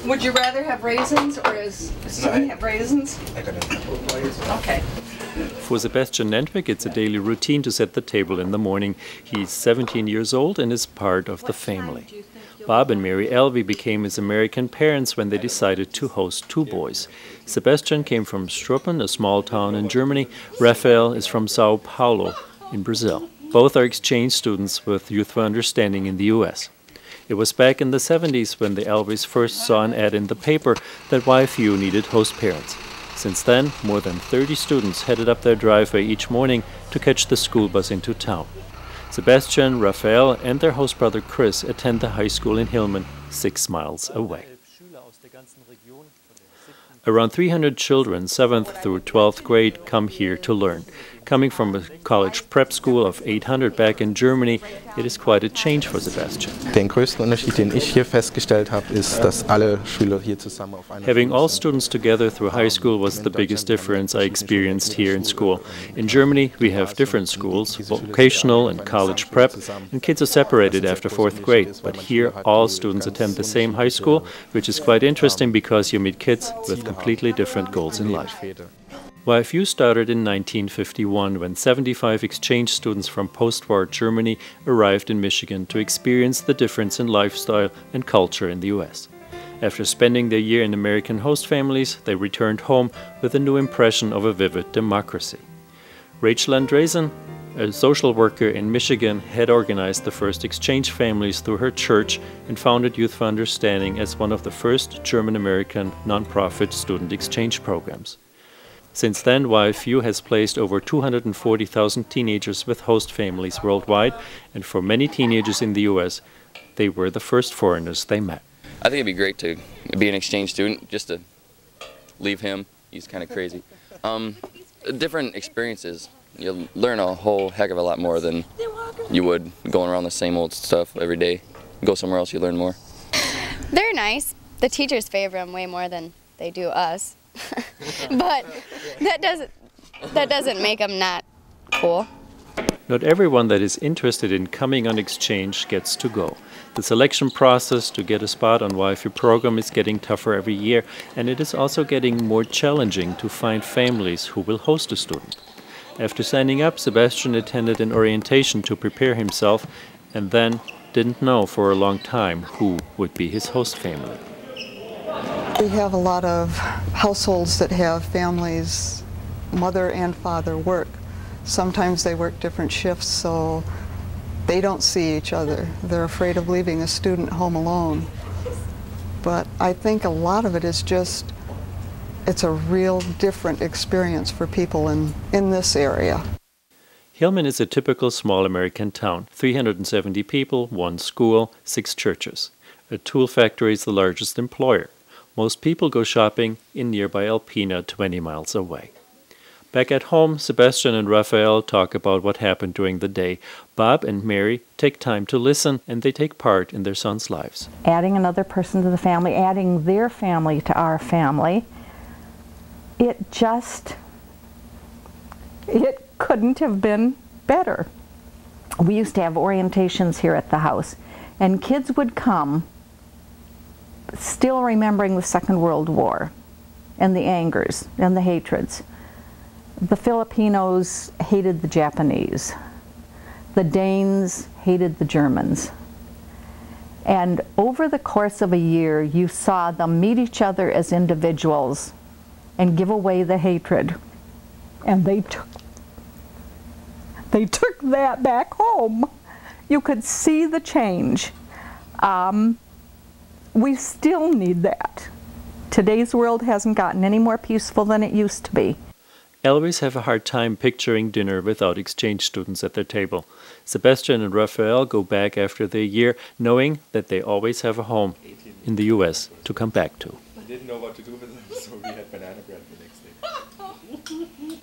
Would you rather have raisins, or does a student have raisins? Okay. For Sebastian Nentwig, it's a daily routine to set the table in the morning. He's 17 years old and is part of the family. Bob and Mary Elvey became his American parents when they decided to host two boys. Sebastian came from Struppen, a small town in Germany. Raphael is from Sao Paulo in Brazil. Both are exchange students with Youth for Understanding in the US. It was back in the 70s when the Elveys first saw an ad in the paper that YFU needed host parents. Since then, more than 30 students headed up their driveway each morning to catch the school bus into town. Sebastian, Raphael, and their host brother Chris attend the high school in Hillman, 6 miles away. Around 300 children, 7th through 12th grade, come here to learn. Coming from a college prep school of 800 back in Germany, it is quite a change for Sebastian. Den größten Unterschied, den ich hier festgestellt habe, ist, dass alle Schüler hier zusammen auf einer Having all students together through high school was the biggest difference I experienced here in school. In Germany, we have different schools, vocational and college prep, and kids are separated after 4th grade. But here, all students attend the same high school, which is quite interesting because you meet kids with completely different goals in life. YFU started in 1951 when 75 exchange students from post-war Germany arrived in Michigan to experience the difference in lifestyle and culture in the US. After spending their year in American host families, they returned home with a new impression of a vivid democracy. Rachel Andresen, a social worker in Michigan, had organized the first exchange families through her church and founded Youth for Understanding as one of the first German-American nonprofit student exchange programs. Since then, YFU has placed over 240,000 teenagers with host families worldwide, and for many teenagers in the US, they were the first foreigners they met. I think it'd be great to be an exchange student, just to leave him. He's kind of crazy. Different experiences. You'll learn a whole heck of a lot more than you would going around the same old stuff every day. Go somewhere else, you learn more. They're nice. The teachers favor them way more than they do us. But that doesn't make them not cool. Not everyone that is interested in coming on exchange gets to go. The selection process to get a spot on YFU program is getting tougher every year, and it is also getting more challenging to find families who will host a student. After signing up, Sebastian attended an orientation to prepare himself and then didn't know for a long time who would be his host family. We have a lot of households that have families, mother and father work. Sometimes they work different shifts, so they don't see each other. They're afraid of leaving a student home alone. But I think a lot of it is just, it's a real different experience for people in this area. Hillman is a typical small American town. 370 people, 1 school, 6 churches. A tool factory is the largest employer. Most people go shopping in nearby Alpena, 20 miles away. Back at home, Sebastian and Raphael talk about what happened during the day. Bob and Mary take time to listen, and they take part in their sons' lives. Adding another person to the family, adding their family to our family, it couldn't have been better. We used to have orientations here at the house, and kids would come still remembering the Second World War and the angers and the hatreds. The Filipinos hated the Japanese. The Danes hated the Germans. And over the course of a year, you saw them meet each other as individuals and give away the hatred. And they took that back home. You could see the change. We still need that. Today's world hasn't gotten any more peaceful than it used to be. Elveys have a hard time picturing dinner without exchange students at their table. Sebastian and Raphael go back after their year, knowing that they always have a home in the US to come back to. We didn't know what to do with them, so we had banana bread the next day.